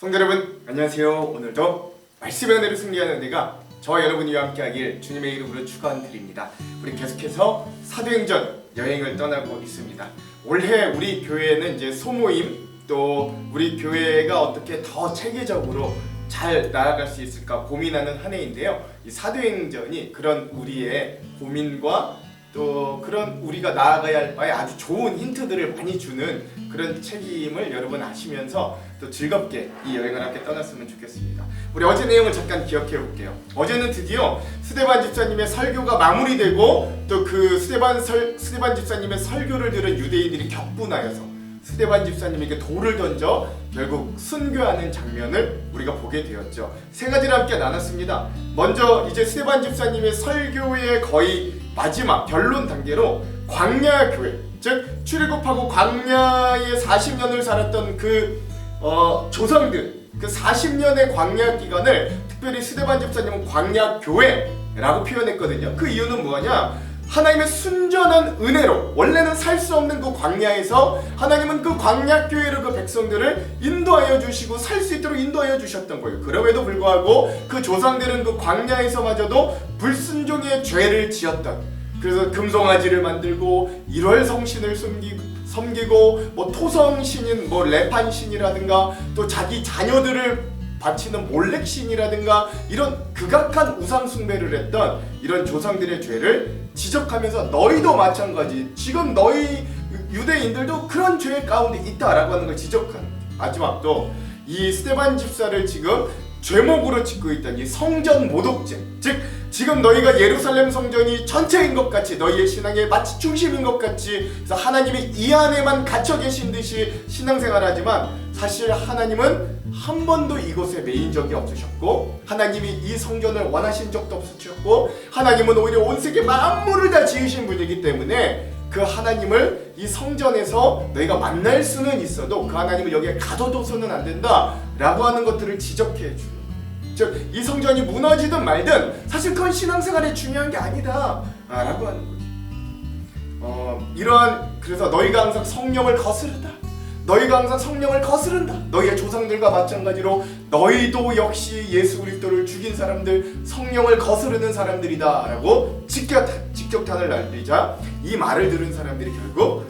성도 여러분 안녕하세요. 오늘도 말씀의 은혜로 승리하는 은혜가 저와 여러분이와 함께하길 주님의 이름으로 축원드립니다. 우리 계속해서 사도행전 여행을 떠나고 있습니다. 올해 우리 교회는 이제 소모임 또 우리 교회가 어떻게 더 체계적으로 잘 나아갈 수 있을까 고민하는 한 해인데요. 이 사도행전이 그런 우리의 고민과 또 그런 우리가 나아가야 할 바에 아주 좋은 힌트들을 많이 주는 그런 책임을 여러분 아시면서 또 즐겁게 이 여행을 함께 떠났으면 좋겠습니다. 우리 어제 내용을 잠깐 기억해 볼게요. 어제는 드디어 스데반 집사님의 설교가 마무리되고 또 그 스데반 집사님의 설교를 들은 유대인들이 격분하여서 스데반 집사님에게 돌을 던져 결국 순교하는 장면을 우리가 보게 되었죠. 세 가지를 함께 나눴습니다. 먼저 이제 스데반 집사님의 설교의 거의 마지막 결론 단계로 광야 교회, 즉 출애굽하고 광야에 40년을 살았던 그 조상들, 그 40년의 광야 기간을 특별히 스데반 집사님은 광야 교회라고 표현했거든요. 그 이유는 뭐냐? 하나님의 순전한 은혜로 원래는 살 수 없는 그 광야에서 하나님은 그 광야 교회로 그 백성들을 인도하여 주시고 살 수 있도록 인도하여 주셨던 거예요. 그럼에도 불구하고 그 조상들은 그 광야에서마저도 불순종의 죄를 지었던, 그래서 금송아지를 만들고 일월 성신을 섬기고 뭐 토성신인 뭐 레판신이라든가 또 자기 자녀들을 바치는 몰렉신이라든가 이런 극악한 우상 숭배를 했던 이런 조상들의 죄를 지적하면서 너희도 마찬가지, 지금 너희 유대인들도 그런 죄 가운데 있다라고 하는 걸 지적하는, 마지막도 이 스데반 집사를 지금 죄목으로 짓고 있던 이 성전 모독죄, 즉 지금 너희가 예루살렘 성전이 전체인 것 같이, 너희의 신앙의 마치 중심인 것 같이, 그래서 하나님이 이 안에만 갇혀 계신 듯이 신앙생활하지만 사실 하나님은 한 번도 이곳에 매인 적이 없으셨고, 하나님이 이 성전을 원하신 적도 없으셨고, 하나님은 오히려 온 세계 만물을 다 지으신 분이기 때문에 그 하나님을 이 성전에서 너희가 만날 수는 있어도 그 하나님을 여기에 가둬둬서는 안 된다 라고 하는 것들을 지적해 주는, 즉 이 성전이 무너지든 말든 사실 그건 신앙생활에 중요한 게 아니다 라고 하는 거죠. 그래서 너희가 항상 성령을 거스르다, 너희가 항상 성령을 거스른다, 너희의 조상들과 마찬가지로 너희도 역시 예수 그리스도를 죽인 사람들, 성령을 거스르는 사람들이다 라고 직격탄을 날리자 이 말을 들은 사람들이 결국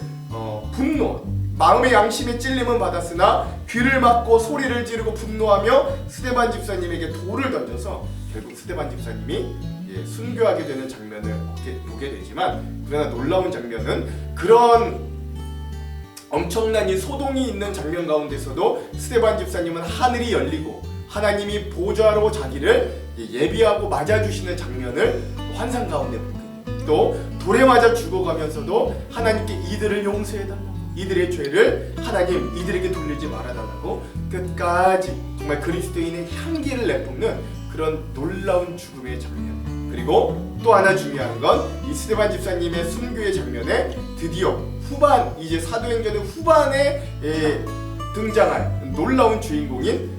분노, 마음의 양심에 찔림은 받았으나 귀를 막고 소리를 지르고 분노하며 스데반 집사님에게 돌을 던져서 결국 스데반 집사님이 순교하게 되는 장면을 보게 되지만, 그러나 놀라운 장면은 그런 엄청난 이 소동이 있는 장면 가운데서도 스데반 집사님은 하늘이 열리고 하나님이 보좌로 자기를 예비하고 맞아주시는 장면을 환상 가운데 보게 돼요. 또 돌에 맞아 죽어가면서도 하나님께 이들을 용서해달라고, 이들의 죄를 하나님 이들에게 돌리지 말아달라고 끝까지 정말 그리스도인의 향기를 내뿜는 그런 놀라운 죽음의 장면. 그리고 또 하나 중요한 건 이 스데반 집사님의 순교의 장면에 드디어 후반, 이제 사도행전의 후반에 등장할 놀라운 주인공인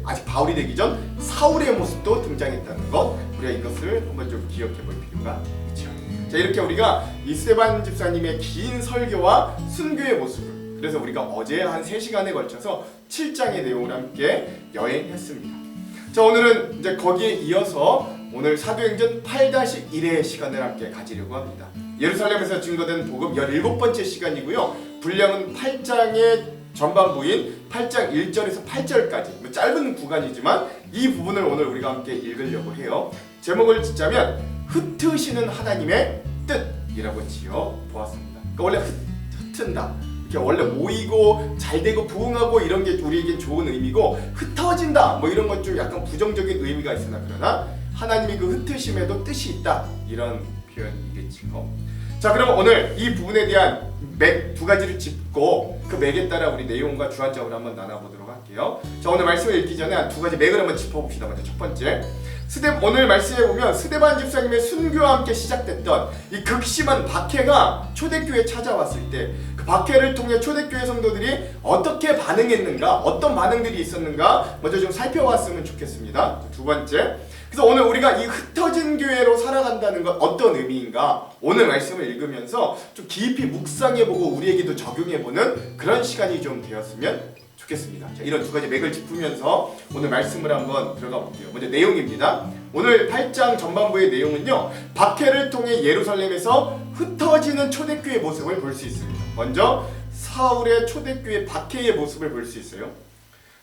아직 바울이 되기 전 사울의 모습도 등장했다는 것, 우리가 이것을 한번 좀 기억해 볼 필요가 있죠. 자, 이렇게 우리가 이 스데반 집사님의 긴 설교와 순교의 모습을, 그래서 우리가 어제 한 3시간에 걸쳐서 7장의 내용을 함께 여행했습니다. 자, 오늘은 이제 거기에 이어서 오늘 사도행전 8-1의 시간을 함께 가지려고 합니다. 예루살렘에서 증거된 복음 17번째 시간이고요. 분량은 8장의 전반부인 8장 1절에서 8절까지 짧은 구간이지만 이 부분을 오늘 우리가 함께 읽으려고 해요. 제목을 짓자면 흩으시는 하나님의 뜻이라고 지어 보았습니다. 그러니까 원래 흩은다, 이렇게 원래 모이고 잘되고 부흥하고 이런 게 우리에겐 좋은 의미고, 흩어진다 뭐 이런 건 좀 약간 부정적인 의미가 있으나 그러나 하나님이 그 흩으심에도 뜻이 있다, 이런 표현이겠지요. 자, 그럼 오늘 이 부분에 대한 맥 2가지를 짚고 그 맥에 따라 우리 내용과 주안점을 한번 나눠보도록 할게요. 자, 오늘 말씀을 읽기 전에 한 2가지 맥을 한번 짚어봅시다. 먼저 첫 번째, 오늘 말씀에 보면 스데반 집사님의 순교와 함께 시작됐던 이 극심한 박해가 초대교회에 찾아왔을 때 그 박해를 통해 초대교회 성도들이 어떻게 반응했는가, 어떤 반응들이 있었는가 먼저 좀 살펴봤으면 좋겠습니다. 두 번째, 그래서 오늘 우리가 이 흩어진 교회로 살아간다는 건 어떤 의미인가, 오늘 말씀을 읽으면서 좀 깊이 묵상해보고 우리에게도 적용해보는 그런 시간이 좀 되었으면 좋겠습니다. 자, 이런 두 가지 맥을 짚으면서 오늘 말씀을 한번 들어가 볼게요. 먼저 내용입니다. 오늘 8장 전반부의 내용은요, 박해를 통해 예루살렘에서 흩어지는 초대교회 모습을 볼 수 있습니다. 먼저 사울의 초대교회 박해의 모습을 볼 수 있어요.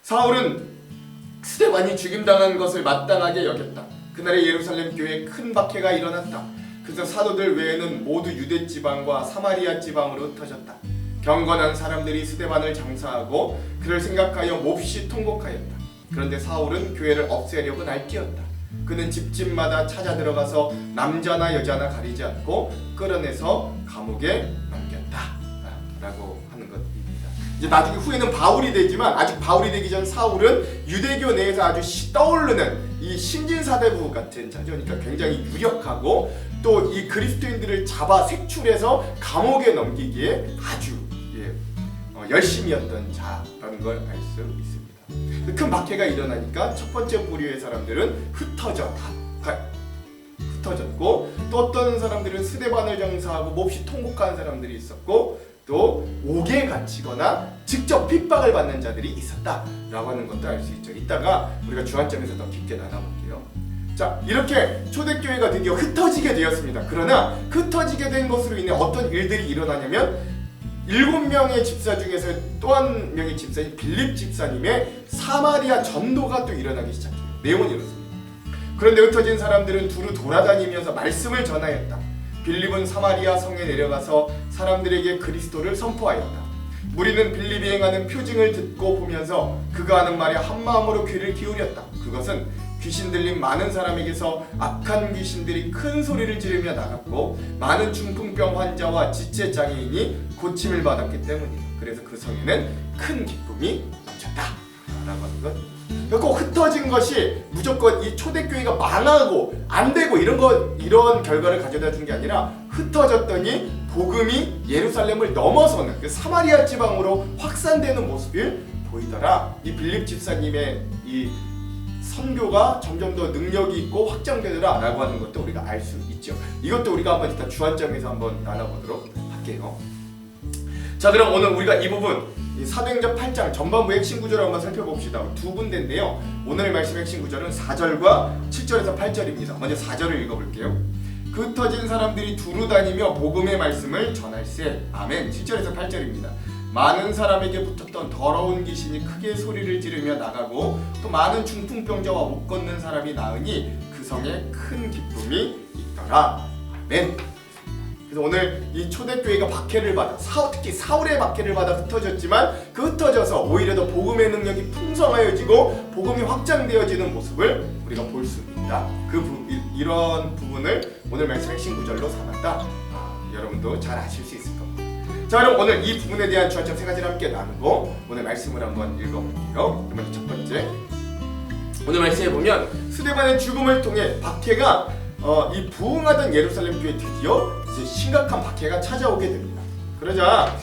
사울은 스데반이 죽임당한 것을 마땅하게 여겼다. 그날의 예루살렘 교회에 큰 박해가 일어났다. 그래서 사도들 외에는 모두 유대 지방과 사마리아 지방으로 흩어졌다. 경건한 사람들이 스데반을 장사하고 그를 생각하여 몹시 통곡하였다. 그런데 사울은 교회를 없애려고 날뛰었다. 그는 집집마다 찾아 들어가서 남자나 여자나 가리지 않고 끌어내서 감옥에 넘겼다 라고 하는 것입니다. 이제 나중에 후에는 바울이 되지만 아직 바울이 되기 전 사울은 유대교 내에서 아주 떠오르는 이 신진사대부 같은 자죠. 그러니까 굉장히 유력하고 또 이 그리스도인들을 잡아 색출해서 감옥에 넘기기에 아주 열심이었던 자라는 걸 알 수 있습니다. 큰 박해가 일어나니까 첫 번째 부류의 사람들은 흩어졌고, 또 어떤 사람들은 스데반을 장사하고 몹시 통곡하는 사람들이 있었고, 또 옥에 갇히거나 직접 핍박을 받는 자들이 있었다라고 하는 것도 알 수 있죠. 이따가 우리가 주안점에서 더 깊게 나눠볼게요. 자, 이렇게 초대교회가 드디어 흩어지게 되었습니다. 그러나 흩어지게 된 것으로 인해 어떤 일들이 일어나냐면 7명의 집사 중에서 또 한 명의 집사인 빌립 집사님의 사마리아 전도가 또 일어나기 시작해요. 내용은 이렇습니다. 그런데 흩어진 사람들은 두루 돌아다니면서 말씀을 전하였다. 빌립은 사마리아 성에 내려가서 사람들에게 그리스도를 선포하였다. 무리는 빌립이 행하는 표징을 듣고 보면서 그가 하는 말에 한마음으로 귀를 기울였다. 그것은 귀신 들린 많은 사람에게서 악한 귀신들이 큰 소리를 지르며 나갔고 많은 중풍병 환자와 지체 장애인이 고침을 받았기 때문이다. 그래서 그 성에는 큰 기쁨이 넘쳤다 라고 하는 것. 꼭 흩어진 것이 무조건 이 초대교회가 망하고 안 되고 이런 결과를 가져다 준 게 아니라 흩어졌더니 복음이 예루살렘을 넘어서는 그 사마리아 지방으로 확산되는 모습을 보이더라. 이 빌립 집사님의 이 선교가 점점 더 능력이 있고 확장되더라 라고 하는 것도 우리가 알 수 있죠. 이것도 우리가 한번 일단 주안점에서 한번 나눠보도록 할게요. 자, 그럼 오늘 우리가 이 부분 사도행전 8장 전반부 핵심 구절을 한번 살펴봅시다. 두 군데인데요. 오늘 말씀 핵심 구절은 4절과 7절에서 8절입니다. 먼저 4절을 읽어볼게요. 그 흩어진 사람들이 두루 다니며 복음의 말씀을 전할세. 아멘. 7절에서 8절입니다. 많은 사람에게 붙었던 더러운 귀신이 크게 소리를 지르며 나가고 또 많은 중풍병자와 못 걷는 사람이 나으니 그 성에 큰 기쁨이 있더라. 아멘. 그래서 오늘 이 초대교회가 박해를 받아 특히 사울의 박해를 받아 흩어졌지만 그 흩어져서 오히려 더 복음의 능력이 풍성하여지고 복음이 확장되어지는 모습을 우리가 볼 수 있다. 이런 부분을 오늘 말씀 핵심 구절로 삼았다. 여러분도 잘 아실 수 있을 겁니다. 자, 그럼 오늘 이 부분에 대한 주안점 세 가지를 함께 나누고 오늘 말씀을 한번 읽어볼게요. 먼저 첫 번째, 오늘 말씀에 보면 스데반의 죽음을 통해 박해가 이 부흥하던 예루살렘 교회에 드디어 이제 심각한 박해가 찾아오게 됩니다. 그러자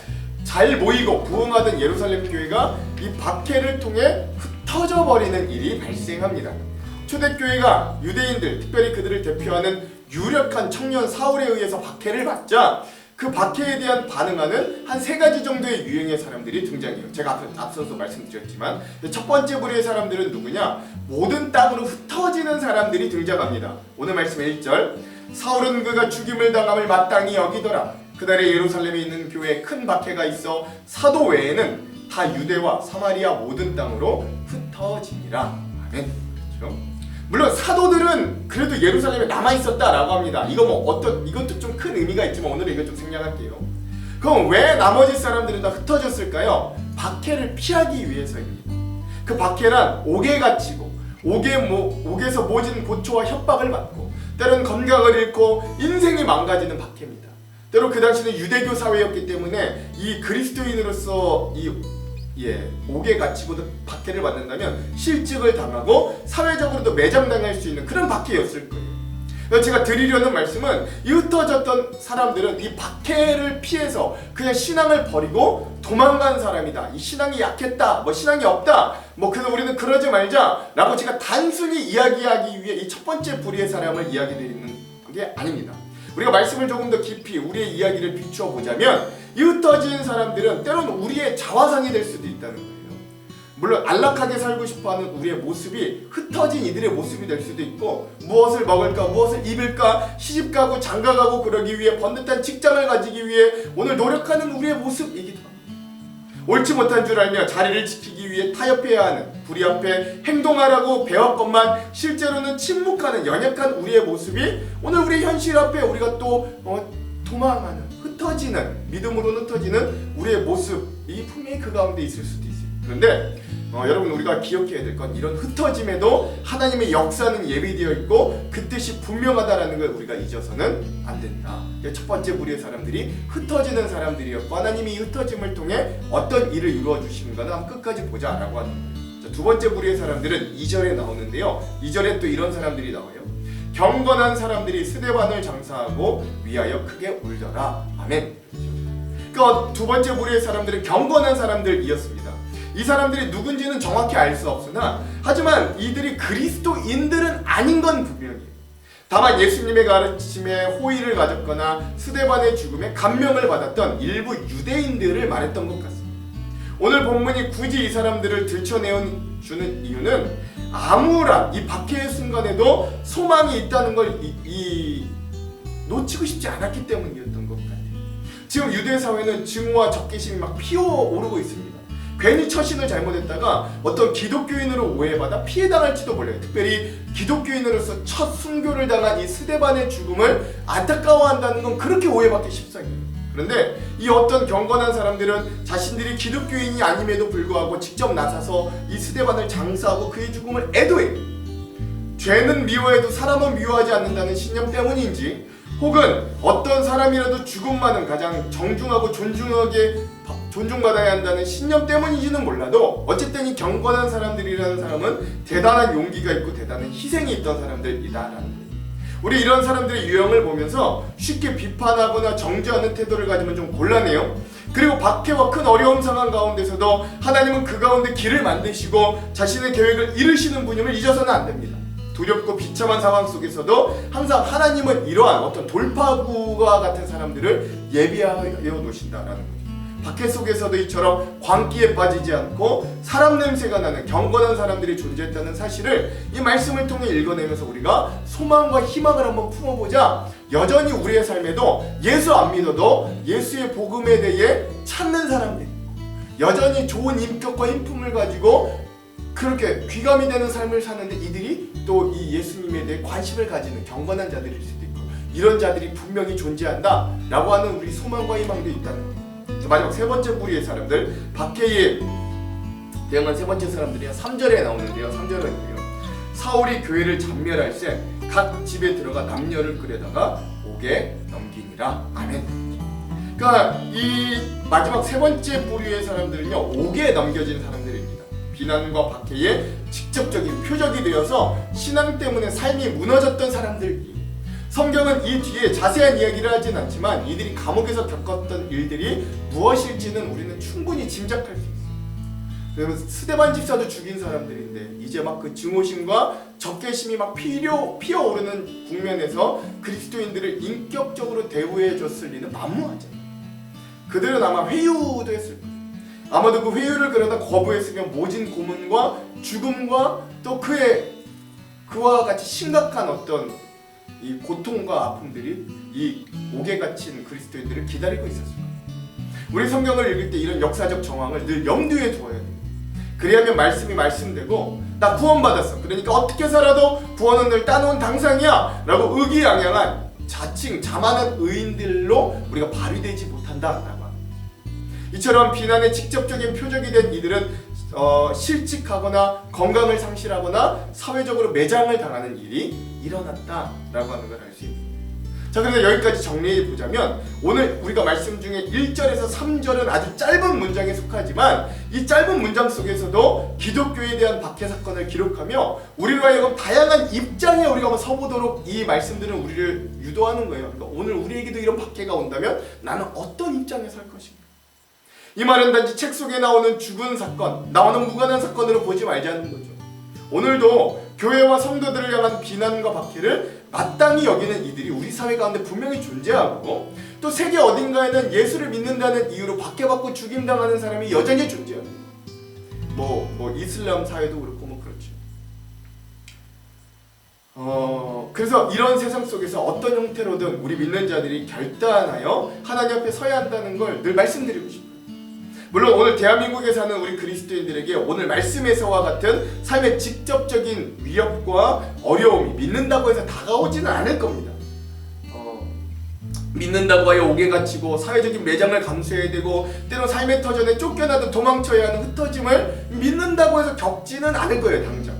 잘 모이고 부흥하던 예루살렘 교회가 이 박해를 통해 흩어져 버리는 일이 발생합니다. 초대교회가 유대인들, 특별히 그들을 대표하는 유력한 청년 사울에 의해서 박해를 받자 그 박해에 대한 반응하는 한 세 가지 정도의 유형의 사람들이 등장해요. 제가 앞서서 말씀드렸지만 첫 번째 부류의 사람들은 누구냐? 모든 땅으로 흩어지는 사람들이 등장합니다. 오늘 말씀 1절, 사울은 그가 죽임을 당함을 마땅히 여기더라. 그날에 예루살렘에 있는 교회에 큰 박해가 있어 사도 외에는 다 유대와 사마리아 모든 땅으로 흩어지니라. 아멘. 그렇죠? 물론 사도들은 그래도 예루살렘에 남아 있었다라고 합니다. 이것도 좀 큰 의미가 있지만 오늘은 이거 좀 생략할게요. 그럼 왜 나머지 사람들은 다 흩어졌을까요? 박해를 피하기 위해서입니다. 그 박해란 옥에 갇히고 옥에서 모진 고초와 협박을 받고 때론 건강을 잃고 인생이 망가지는 박해입니다. 때로 그 당시는 유대교 사회였기 때문에 이 그리스도인으로서 옥에 갇히고도 박해를 받는다면 실직을 당하고 사회적으로도 매장당할 수 있는 그런 박해였을 거예요. 그래서 제가 드리려는 말씀은 이 흩어졌던 사람들은 이 박해를 피해서 그냥 신앙을 버리고 도망간 사람이다. 이 신앙이 약했다. 신앙이 없다. 그래서 우리는 그러지 말자 라고 제가 단순히 이야기하기 위해 이 첫 번째 부류의 사람을 이야기드리는 게 아닙니다. 우리가 말씀을 조금 더 깊이 우리의 이야기를 비추어 보자면 이 흩어진 사람들은 때로는 우리의 자화상이 될 수도 있다는 거예요. 물론 안락하게 살고 싶어하는 우리의 모습이 흩어진 이들의 모습이 될 수도 있고, 무엇을 먹을까, 무엇을 입을까, 시집가고 장가가고 그러기 위해 번듯한 직장을 가지기 위해 오늘 노력하는 우리의 모습이기도 합니다. 옳지 못한 줄 알며 자리를 지키기 위해 타협해야 하는, 불의 앞에 행동하라고 배웠건만 실제로는 침묵하는 연약한 우리의 모습이 오늘 우리 현실 앞에 우리가 또 도망하는, 흩어지는, 믿음으로 흩어지는 우리의 모습이 분명히 그 가운데 있을 수도 있어요. 그런데 여러분, 우리가 기억해야 될 건 이런 흩어짐에도 하나님의 역사는 예비되어 있고 그 뜻이 분명하다라는 걸 우리가 잊어서는 안 된다. 첫 번째 무리의 사람들이 흩어지는 사람들이었고, 하나님이 이 흩어짐을 통해 어떤 일을 이루어 주시는가는 한번 끝까지 보자라고 하는 거예요. 자, 두 번째 무리의 사람들은 2절에 나오는데요. 2절에 또 이런 사람들이 나와요. 경건한 사람들이 스데반을 장사하고 위하여 크게 울더라. 아멘. 그러니까 두 번째 무리의 사람들은 경건한 사람들이었습니다. 이 사람들이 누군지는 정확히 알 수 없으나, 하지만 이들이 그리스도인들은 아닌 건 분명해요. 다만 예수님의 가르침에 호의를 가졌거나 스데반의 죽음에 감명을 받았던 일부 유대인들을 말했던 것 같습니다. 오늘 본문이 굳이 이 사람들을 들춰내주는 이유는 아무런 이 박해의 순간에도 소망이 있다는 걸 놓치고 싶지 않았기 때문이었던 것 같아요. 지금 유대 사회는 증오와 적개심이 막 피어오르고 있습니다. 괜히 처신을 잘못했다가 어떤 기독교인으로 오해받아 피해당할지도 몰라요. 특별히 기독교인으로서 첫 순교를 당한 이 스데반의 죽음을 안타까워한다는 건 그렇게 오해받기 십상이에요. 그런데 이 어떤 경건한 사람들은 자신들이 기독교인이 아님에도 불구하고 직접 나서서 이 스데반을 장사하고 그의 죽음을 애도해요. 죄는 미워해도 사람은 미워하지 않는다는 신념 때문인지, 혹은 어떤 사람이라도 죽음만은 가장 정중하고 존중받아야 한다는 신념 때문인지는 몰라도 어쨌든 이 경건한 사람들이라는 사람은 대단한 용기가 있고 대단한 희생이 있던 사람들이다라는 거예요. 우리 이런 사람들의 유형을 보면서 쉽게 비판하거나 정죄하는 태도를 가지면 좀 곤란해요. 그리고 박해와 큰 어려움 상황 가운데서도 하나님은 그 가운데 길을 만드시고 자신의 계획을 이루시는 분임을 잊어서는 안 됩니다. 두렵고 비참한 상황 속에서도 항상 하나님은 이러한 어떤 돌파구와 같은 사람들을 예비하여 놓으신다라는 거죠. 박해 속에서도 이처럼 광기에 빠지지 않고 사람 냄새가 나는 경건한 사람들이 존재했다는 사실을 이 말씀을 통해 읽어내면서 우리가 소망과 희망을 한번 품어보자. 여전히 우리의 삶에도 예수 안 믿어도 예수의 복음에 대해 찾는 사람들, 여전히 좋은 인격과 인품을 가지고 그렇게 귀감이 되는 삶을 사는데 이들이 또 이 예수님에 대해 관심을 가지는 경건한 자들일 수도 있고, 이런 자들이 분명히 존재한다 라고 하는 우리 소망과 희망도 있다는 거예요. 마지막 세 번째 무리의 사람들, 박해에 대응한 세 번째 사람들이 3절에 나오는데요. 3절은요, 사울이 교회를 전멸할 때 각 집에 들어가 남녀를 끌여다가 옥에 넘기니라. 아멘. 그러니까 이 마지막 세 번째 부류의 사람들은요, 옥에 넘겨진 사람들입니다. 비난과 박해에 직접적인 표적이 되어서 신앙 때문에 삶이 무너졌던 사람들이, 성경은 이 뒤에 자세한 이야기를 하진 않지만 이들이 감옥에서 겪었던 일들이 무엇일지는 우리는 충분히 짐작할 수 있어요. 스데반 집사도 죽인 사람들인데 이제 막 그 증오심과 적개심이 막 피어오르는 국면에서 그리스도인들을 인격적으로 대우해 줬을 리는 만무하잖아요. 그들은 아마 회유도 했을 거예요. 아마도 그 회유를 그러다 거부했으면 모진 고문과 죽음과 또 그와 같이 심각한 어떤 이 고통과 아픔들이 이 옥에 갇힌 그리스도인들을 기다리고 있었을 거예요. 우리 성경을 읽을 때 이런 역사적 정황을 늘 염두에 두어야 돼요. 그래야면 말씀이 말씀되고, 나 구원받았어, 그러니까 어떻게 살아도 구원은 늘 따놓은 당상이야 라고 의기양양한 자칭 자만한 의인들로 우리가 발휘되지 못한다라고 합니다. 이처럼 비난의 직접적인 표적이 된 이들은 실직하거나 건강을 상실하거나 사회적으로 매장을 당하는 일이 일어났다라고 하는 걸 알 수 있습니다. 자, 그래서 여기까지 정리해 보자면 오늘 우리가 말씀 중에 1절에서 3절은 아주 짧은 문장에 속하지만 이 짧은 문장 속에서도 기독교에 대한 박해 사건을 기록하며 우리로 하여금 다양한 입장에 우리가 한번 서보도록 이 말씀들은 우리를 유도하는 거예요. 그러니까 오늘 우리에게도 이런 박해가 온다면 나는 어떤 입장에 설 것인가? 이 말은 단지 책 속에 나오는 죽은 사건, 나오는 무관한 사건으로 보지 말자는 거죠. 오늘도 교회와 성도들을 향한 비난과 박해를 마땅히 여기는 이들이 우리 사회 가운데 분명히 존재하고, 또 세계 어딘가에는 예수를 믿는다는 이유로 박해받고 죽임당하는 사람이 여전히 존재합니다. 뭐 이슬람 사회도 그렇고 뭐 그렇죠. 그래서 이런 세상 속에서 어떤 형태로든 우리 믿는 자들이 결단하여 하나님 앞에 서야 한다는 걸 늘 말씀드리고 싶어요. 물론 오늘 대한민국에 사는 우리 그리스도인들에게 오늘 말씀에서와 같은 삶의 직접적인 위협과 어려움이 믿는다고 해서 다가오지는 않을 겁니다. 믿는다고 하여 옥에 갇히고 사회적인 매장을 감수해야 되고 때론 삶의 터전에 쫓겨나도 도망쳐야 하는 흩어짐을 믿는다고 해서 겪지는 않을 거예요, 당장.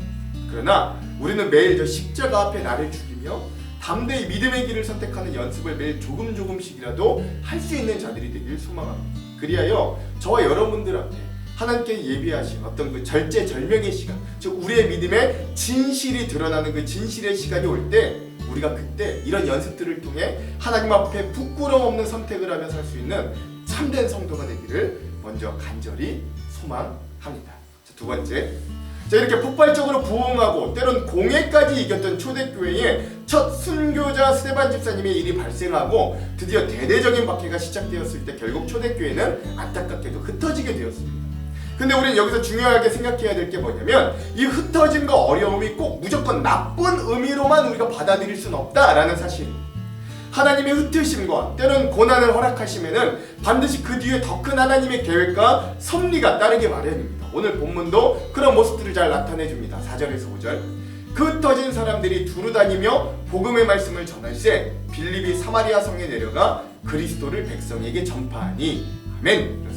그러나 우리는 매일 저 십자가 앞에 나를 죽이며 담대히 믿음의 길을 선택하는 연습을 매일 조금씩이라도 할 수 있는 자들이 되길 소망합니다. 그리하여 저와 여러분들 앞에 하나님께 예비하신 어떤 그 절제절명의 시간, 즉 우리의 믿음의 진실이 드러나는 그 진실의 시간이 올 때 우리가 그때 이런 연습들을 통해 하나님 앞에 부끄러움 없는 선택을 하며 살 수 있는 참된 성도가 되기를 먼저 간절히 소망합니다. 두 번째, 이렇게 폭발적으로 부흥하고 때론 공회까지 이겼던 초대교회의 첫 순교자 스데반 집사님의 일이 발생하고 드디어 대대적인 박해가 시작되었을 때 결국 초대교회는 안타깝게도 흩어지게 되었습니다. 근데 우리는 여기서 중요하게 생각해야 될 게 뭐냐면 이 흩어짐과 어려움이 꼭 무조건 나쁜 의미로만 우리가 받아들일 수는 없다라는 사실입니다. 하나님의 흩으심과 때론 고난을 허락하시면은 반드시 그 뒤에 더 큰 하나님의 계획과 섭리가 따르기 마련입니다. 오늘 본문도 그런 모습들을 잘 나타내줍니다. 4절에서 5절. 그 흩어진 사람들이 두루 다니며 복음의 말씀을 전할세 빌립이 사마리아 성에 내려가 그리스도를 백성에게 전파하니 아멘.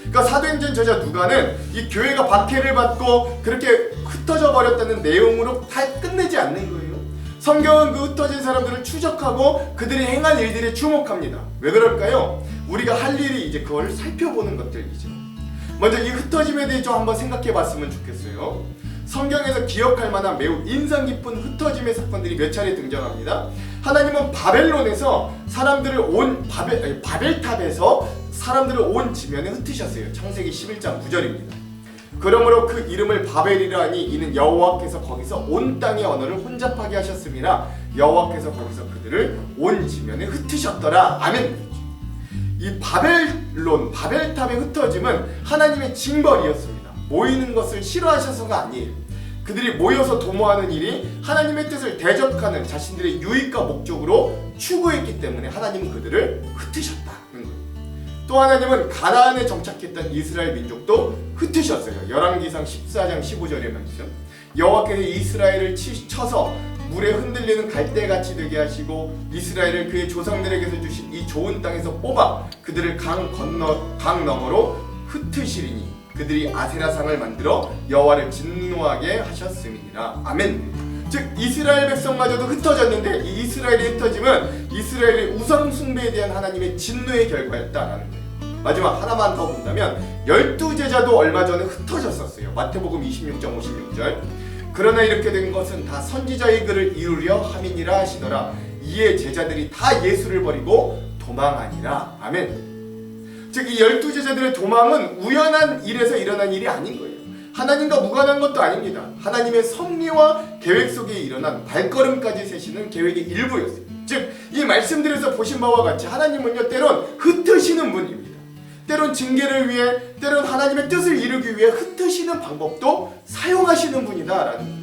그러니까 사도행전 저자 누가는 이 교회가 박해를 받고 그렇게 흩어져 버렸다는 내용으로 다 끝내지 않는 거예요. 성경은 그 흩어진 사람들을 추적하고 그들이 행한 일들에 주목합니다. 왜 그럴까요? 우리가 할 일이 이제 그걸 살펴보는 것들이죠. 먼저 이 흩어짐에 대해 좀 한번 생각해 봤으면 좋겠어요. 성경에서 기억할 만한 매우 인상 깊은 흩어짐의 사건들이 몇 차례 등장합니다. 하나님은 바벨론에서 사람들을 바벨탑에서 사람들을 온 지면에 흩으셨어요. 창세기 11장 9절입니다. 그러므로 그 이름을 바벨이라 하니 이는 여호와께서 거기서 온 땅의 언어를 혼잡하게 하셨음이라 여호와께서 거기서 그들을 온 지면에 흩으셨더라. 아멘. 이 바벨탑의 흩어짐은 하나님의 징벌이었습니다. 모이는 것을 싫어하셔서가 아니에요. 그들이 모여서 도모하는 일이 하나님의 뜻을 대적하는 자신들의 유익과 목적으로 추구했기 때문에 하나님은 그들을 흩으셨다는 거예요. 또 하나님은 가나안에 정착했던 이스라엘 민족도 흩으셨어요. 열왕기상 14장 15절의 말씀. 여호와께서 이스라엘을 쳐서 물에 흔들리는 갈대같이 되게 하시고 이스라엘을 그의 조상들에게서 주신 이 좋은 땅에서 뽑아 그들을 강 너머로 흩으시리니 그들이 아세라상을 만들어 여호와를 진노하게 하셨음이니라. 아멘. 즉 이스라엘 백성마저도 흩어졌는데 이 이스라엘의 흩어짐은 이스라엘의 우상 숭배에 대한 하나님의 진노의 결과였다라는 거예요. 마지막 하나만 더 본다면 12제자도 얼마 전에 흩어졌었어요. 마태복음 26장 56절. 그러나 이렇게 된 것은 다 선지자의 글을 이루려 함이니라 하시더라. 이에 제자들이 다 예수를 버리고 도망하니라. 아멘. 즉 이 12제자들의 도망은 우연한 일에서 일어난 일이 아닌 거예요. 하나님과 무관한 것도 아닙니다. 하나님의 섭리와 계획 속에 일어난 발걸음까지 세시는 계획의 일부였어요. 즉 이 말씀들에서 보신 바와 같이 하나님은요 때론 흩으시는 분입니다. 때론 징계를 위해 때론 하나님의 뜻을 이루기 위해 흩으시는 방법도 사용하시는 분이다라는 거예요.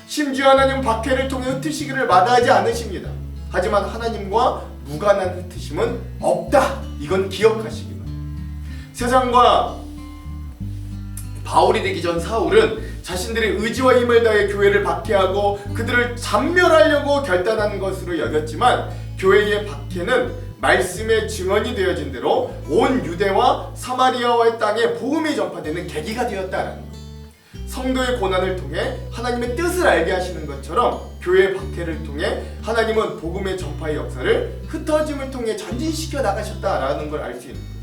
심지어 하나님은 박해를 통해 흩으시기를 마다하지 않으십니다. 하지만 하나님과 무관한 흩으심은 없다. 이건 기억하시기 바랍니다. 세상과 바울이 되기 전 사울은 자신들의 의지와 힘을 다해 교회를 박해하고 그들을 잔멸하려고 결단한 것으로 여겼지만 교회의 박해는 말씀의 증언이 되어진 대로 온 유대와 사마리아와의 땅에 복음이 전파되는 계기가 되었다는 거예요. 성도의 고난을 통해 하나님의 뜻을 알게 하시는 것처럼 교회의 박해를 통해 하나님은 복음의 전파의 역사를 흩어짐을 통해 전진시켜 나가셨다라는 걸 알 수 있는 거죠.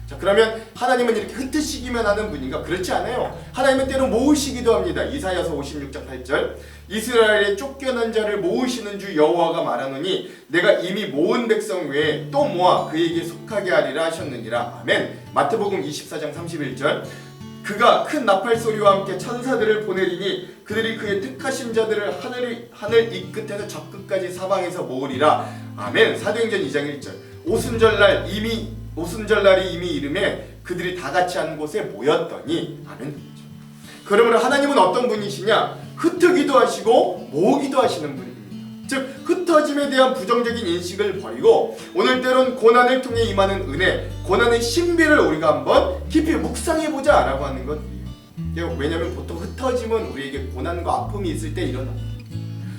자, 그러면 하나님은 이렇게 흩으시기만 하는 분인가? 그렇지 않아요. 하나님은 때로 모으시기도 합니다. 이사야서 56장 8절. 이스라엘의 쫓겨난 자를 모으시는 주 여호와가 말하노니 내가 이미 모은 백성 외에 또 모아 그에게 속하게 하리라 하셨느니라. 아멘. 마태복음 24장 31절. 그가 큰 나팔 소리와 함께 천사들을 보내리니 그들이 그의 택하신 자들을 하늘 이 끝에서 저 끝까지 사방에서 모으리라. 아멘. 사도행전 2장 1절. 오순절날이 이미 이름에 그들이 다 같이 한 곳에 모였더니 아멘. 그러므로 하나님은 어떤 분이시냐? 흩트기도 하시고 모으기도 하시는 분입니다. 즉 흩어짐에 대한 부정적인 인식을 버리고 오늘 때론 고난을 통해 임하는 은혜, 고난의 신비를 우리가 한번 깊이 묵상해보자 라고 하는 것이에요. 왜냐하면 보통 흩어짐은 우리에게 고난과 아픔이 있을 때 일어납니다.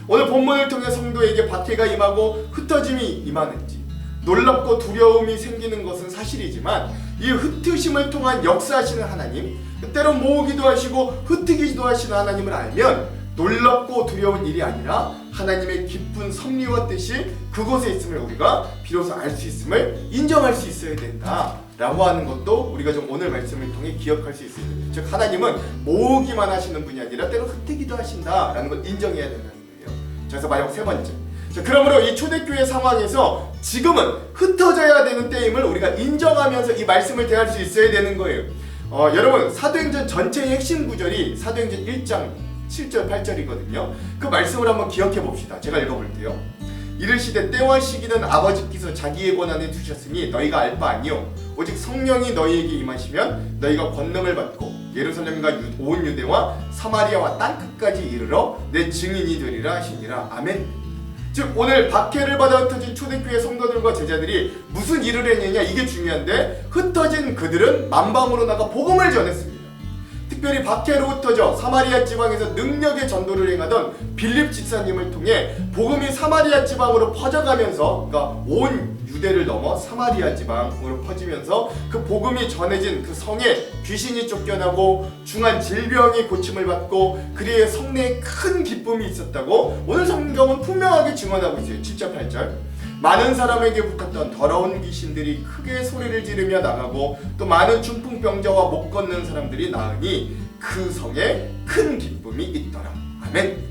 오늘 본문을 통해 성도에게 박해가 임하고 흩어짐이 임하는지 놀랍고 두려움이 생기는 것은 사실이지만 이 흩으심을 통한 역사하시는 하나님, 때론 모으기도 하시고 흩트기도 하시는 하나님을 알면 놀랍고 두려운 일이 아니라 하나님의 깊은 섭리와 뜻이 그곳에 있음을 우리가 비로소 알 수 있음을 인정할 수 있어야 된다 라고 하는 것도 우리가 좀 오늘 말씀을 통해 기억할 수 있어야 됩니다. 즉 하나님은 모으기만 하시는 분이 아니라 때로 흩트기도 하신다 라는 걸 인정해야 된다는 거예요. 그래서 마지막 세 번째, 자, 그러므로 이 초대교회 상황에서 지금은 흩어져야 되는 때임을 우리가 인정하면서 이 말씀을 대할 수 있어야 되는 거예요. 여러분 사도행전 전체의 핵심 구절이 사도행전 1장 7절 8절이거든요. 그 말씀을 한번 기억해 봅시다. 제가 읽어볼게요. 이르시되 때와 시기는 아버지께서 자기의 권한에 두셨으니 너희가 알 바 아니요 오직 성령이 너희에게 임하시면 너희가 권능을 받고 예루살렘과 온 유대와 사마리아와 땅끝까지 이르러 내 증인이 되리라 하시니라. 아멘. 즉 오늘 박해를 받아 흩어진 초대교회 성도들과 제자들이 무슨 일을 했느냐, 이게 중요한데 흩어진 그들은 만방으로 나가 복음을 전했습니다. 특별히 박해로 흩어져 사마리아 지방에서 능력의 전도를 행하던 빌립 집사님을 통해 복음이 사마리아 지방으로 퍼져가면서, 그러니까 온 유대를 넘어 사마리아 지방으로 퍼지면서 그 복음이 전해진 그 성에 귀신이 쫓겨나고 중한 질병이 고침을 받고 그리의 성내에 큰 기쁨이 있었다고 오늘 성경은 분명하게 증언하고 있어요. 7절 8절. 많은 사람에게 붙었던 더러운 귀신들이 크게 소리를 지르며 나가고 또 많은 중풍병자와 못 걷는 사람들이 나으니 그 성에 큰 기쁨이 있더라. 아멘.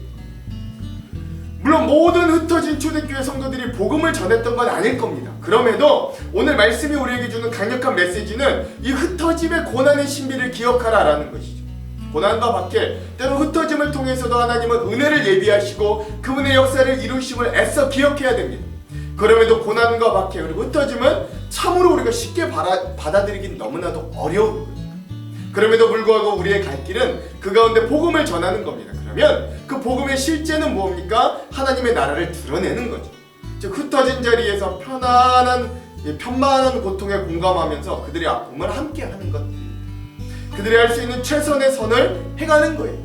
물론 모든 흩어진 초대교회 성도들이 복음을 전했던 건 아닐 겁니다. 그럼에도 오늘 말씀이 우리에게 주는 강력한 메시지는 이 흩어짐의 고난의 신비를 기억하라 라는 것이죠. 고난과 박해, 때로 흩어짐을 통해서도 하나님은 은혜를 예비하시고 그분의 역사를 이루심을 애써 기억해야 됩니다. 그럼에도 고난과 박해 그리고 흩어짐은 참으로 우리가 쉽게 받아들이긴 너무나도 어려운 거예요. 그럼에도 불구하고 우리의 갈 길은 그 가운데 복음을 전하는 겁니다. 그러면 그 복음의 실제는 뭡니까? 하나님의 나라를 드러내는 거죠. 즉 흩어진 자리에서 편만한 고통에 공감하면서 그들의 아픔을 함께 하는 것, 그들이 할 수 있는 최선의 선을 행하는 거예요.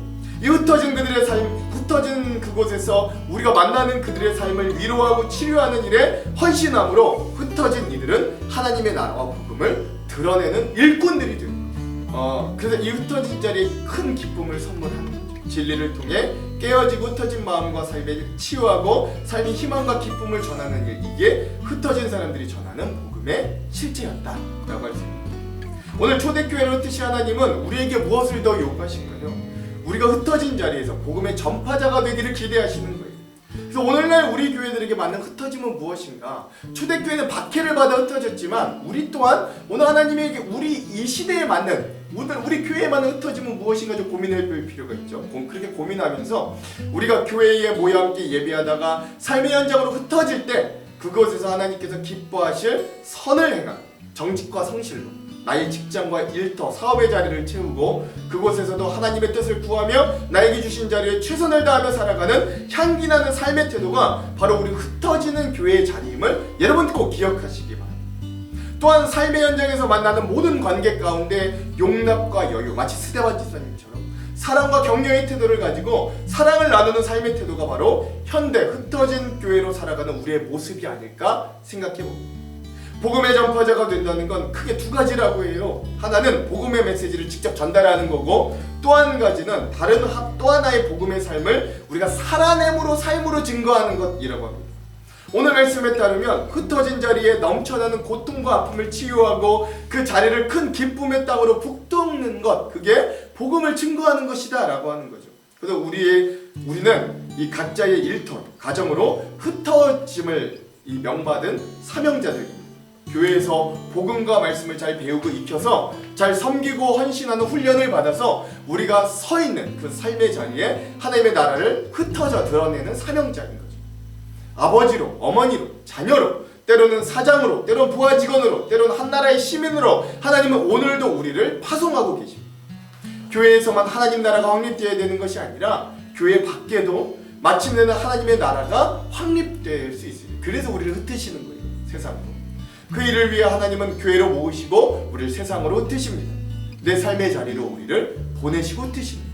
이 흩어진 그들의 삶, 흩어진 그곳에서 우리가 만나는 그들의 삶을 위로하고 치료하는 일에 헌신함으로 흩어진 이들은 하나님의 나라와 복음을 드러내는 일꾼들이 됩니다. 그래서 이 흩어진 자리에 큰 기쁨을 선물하는 거죠. 진리를 통해 깨어지고 흩어진 마음과 삶에 치유하고 삶의 희망과 기쁨을 전하는 일, 이게 흩어진 사람들이 전하는 복음의 실제였다라고 할 수 있습니다. 오늘 초대교회를 흩으신 하나님은 우리에게 무엇을 더 요구하신가요? 우리가 흩어진 자리에서 복음의 전파자가 되기를 기대하시는 거예요. 그래서 오늘날 우리 교회들에게 맞는 흩어짐은 무엇인가? 초대교회는 박해를 받아 흩어졌지만 우리 또한 오늘 하나님에게 우리 이 시대에 맞는, 우리 교회에 맞는 흩어짐은 무엇인가 좀 고민해 볼 필요가 있죠. 그렇게 고민하면서 우리가 교회에 모여 함께 예배하다가 삶의 현장으로 흩어질 때 그곳에서 하나님께서 기뻐하실 선을 행한 정직과 성실로 나의 직장과 일터, 사업의 자리를 채우고 그곳에서도 하나님의 뜻을 구하며 나에게 주신 자리에 최선을 다하며 살아가는 향기나는 삶의 태도가 바로 우리 흩어지는 교회의 자리임을 여러분 꼭 기억하시기 바랍니다. 또한 삶의 현장에서 만나는 모든 관계 가운데 용납과 여유, 마치 스데반 집사님처럼 사랑과 격려의 태도를 가지고 사랑을 나누는 삶의 태도가 바로 현대 흩어진 교회로 살아가는 우리의 모습이 아닐까 생각해봅니다. 복음의 전파자가 된다는 건 크게 두 가지라고 해요. 하나는 복음의 메시지를 직접 전달하는 거고, 또 한 가지는 또 하나의 복음의 삶을 우리가 살아냄으로 삶으로 증거하는 것이라고 합니다. 오늘 말씀에 따르면 흩어진 자리에 넘쳐나는 고통과 아픔을 치유하고 그 자리를 큰 기쁨의 땅으로 북돋는 것, 그게 복음을 증거하는 것이다 라고 하는 거죠. 그래서 우리는 이 각자의 일터, 가정으로 흩어짐을 명받은 사명자들입니다. 교회에서 복음과 말씀을 잘 배우고 익혀서 잘 섬기고 헌신하는 훈련을 받아서 우리가 서 있는 그 삶의 자리에 하나님의 나라를 흩어져 드러내는 사명자인 거죠. 아버지로, 어머니로, 자녀로, 때로는 사장으로, 때로는 부하 직원으로, 때로는 한 나라의 시민으로 하나님은 오늘도 우리를 파송하고 계십니다. 교회에서만 하나님 나라가 확립되어야 되는 것이 아니라 교회 밖에도 마침내는 하나님의 나라가 확립될 수 있습니다. 그래서 우리를 흩으시는 거예요. 세상으로. 그 일을 위해 하나님은 교회로 모으시고 우리를 세상으로 흩으십니다. 내 삶의 자리로 우리를 보내시고 흩으십니다.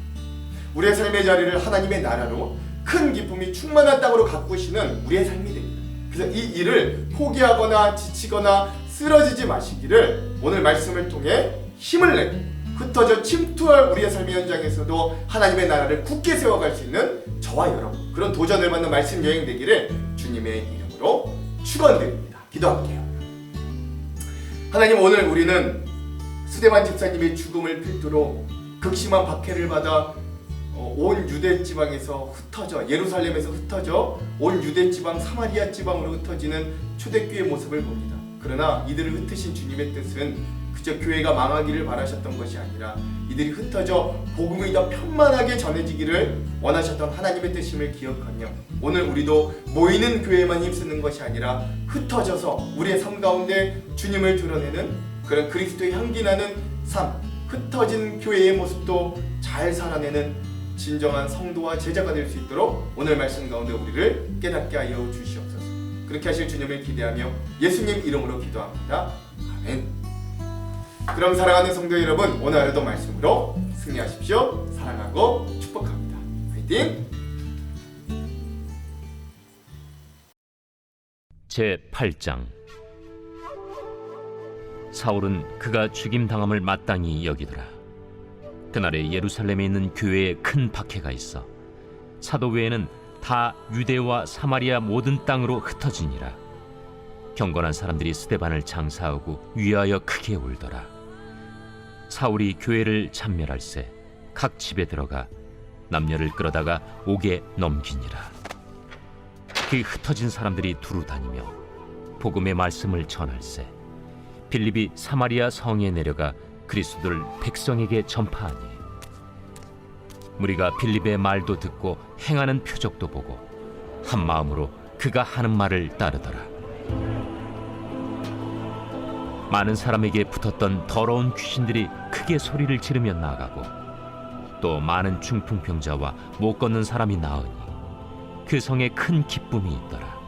우리의 삶의 자리를 하나님의 나라로 큰 기쁨이 충만한 땅으로 가꾸시는 우리의 삶이 됩니다. 그래서 이 일을 포기하거나 지치거나 쓰러지지 마시기를 오늘 말씀을 통해 힘을 내고 흩어져 침투할 우리의 삶의 현장에서도 하나님의 나라를 굳게 세워갈 수 있는 저와 여러분, 그런 도전을 받는 말씀 여행 되기를 주님의 이름으로 축원드립니다. 기도할게요. 하나님, 오늘 우리는 스데반 집사님의 죽음을 필두로 극심한 박해를 받아 온 유대 지방에서 흩어져, 예루살렘에서 흩어져 온 유대 지방, 사마리아 지방으로 흩어지는 초대교회 모습을 봅니다. 그러나 이들을 흩으신 주님의 뜻은 그저 교회가 망하기를 바라셨던 것이 아니라 이들이 흩어져 복음이 더 편만하게 전해지기를 원하셨던 하나님의 뜻임을 기억하며 오늘 우리도 모이는 교회만 힘쓰는 것이 아니라 흩어져서 우리의 삶 가운데 주님을 드러내는 그런 그리스도의 향기 나는 삶, 흩어진 교회의 모습도 잘 살아내는 진정한 성도와 제자가 될 수 있도록 오늘 말씀 가운데 우리를 깨닫게 하여 주시옵소서. 그렇게 하실 주님을 기대하며 예수님 이름으로 기도합니다. 아멘. 그럼 사랑하는 성도 여러분, 오늘 하루도 말씀으로 승리하십시오. 사랑하고 축복합니다. 화이팅! 제8장 사울은 그가 죽임당함을 마땅히 여기더라. 그날에 예루살렘에 있는 교회에 큰 박해가 있어 사도 외에는 다 유대와 사마리아 모든 땅으로 흩어지니라. 경건한 사람들이 스데반을 장사하고 위하여 크게 울더라. 사울이 교회를 참멸할새 각 집에 들어가 남녀를 끌어다가 옥에 넘기니라. 그 흩어진 사람들이 두루 다니며 복음의 말씀을 전할새 빌립이 사마리아 성에 내려가 그리스도를 백성에게 전파하니 무리가 빌립의 말도 듣고 행하는 표적도 보고 한 마음으로 그가 하는 말을 따르더라. 많은 사람에게 붙었던 더러운 귀신들이 크게 소리를 지르며 나가고 또 많은 중풍병자와 못 걷는 사람이 나으니 그 성에 큰 기쁨이 있더라.